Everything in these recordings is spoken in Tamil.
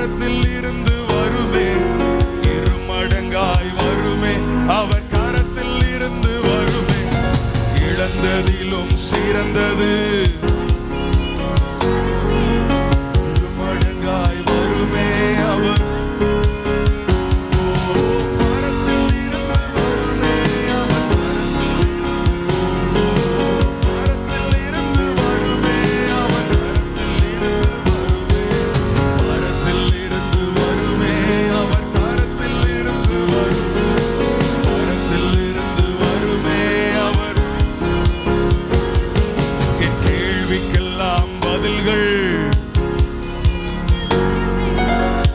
கரத்தில் இருந்து வருமே, இருமடங்காய் வருமே, அவர் கரத்தில் இருந்து வருமே. இழந்ததிலும் சிறந்தது இருமடங்காய் வருமே, அவர்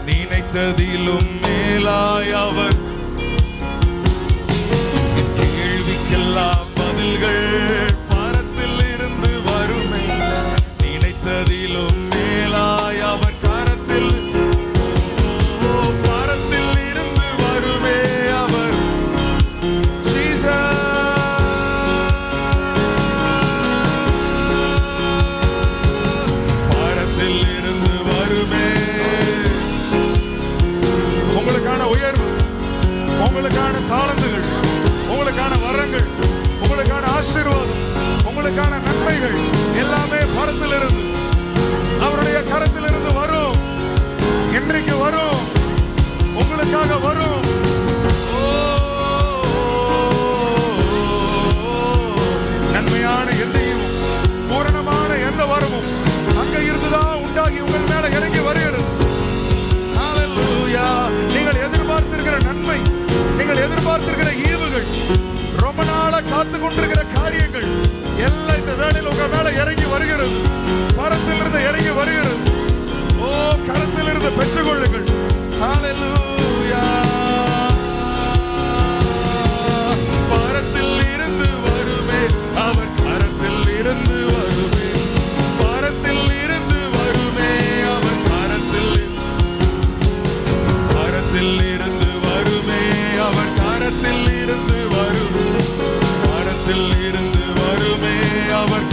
நினைத்ததிலும் மேலாய் அவர், கேள்விக்கெல்லாம் பதில்கள் பரத்தில் இருந்து வருமே. நினைத்ததிலும் மேலாய் அவர் கரத்தில் பரத்தில் இருந்து வருமே, அவர் பரத்தில் இருந்து வருமே. உங்களுக்கான உயர்வு, உங்களுக்கான தாளந்துகள், உங்களுக்கான வரங்கள், உங்களுக்கான ஆசீர்வாதம், உங்களுக்கான நன்மைகள் எல்லாமே பரத்திலிருந்து, அவருடைய கரத்திலிருந்து வரும். இன்றைக்கு வரும், உங்களுக்காக வரும். நன்மையான எந்தையும் பூரணமான எந்த வரமும் அங்க இருந்துதான் உண்டாகி உங்கள் மேல இறங்கி வருகிறது. நீங்கள் எதிர்பார்த்திருக்கிற நன்மை, நீங்கள் எதிர்பார்த்திருக்கிற ஈவுகள், ரொம்ப நாளா காத்து கொண்டிருக்கிற காரியங்கள் எல்லாம் இந்த வேளையில் உங்க மேல இறங்கி வருகிறது. பரத்திலிருந்து இறங்கி வருகிறது. ஓ, கரத்திலிருந்து பெற்றுக்கொள்ளுங்கள். ஹல்லேலூயா. பரத்தில் இருந்து வருமே, அவர் கரத்தில் இருந்து வருமே, பரத்தில் இருந்து வருமே, அவர் கரத்தில் இருந்து வருமே, அவர் கரத்தில் இருந்து வருமே, கரத்தில் இருந்து வருமே, அவர்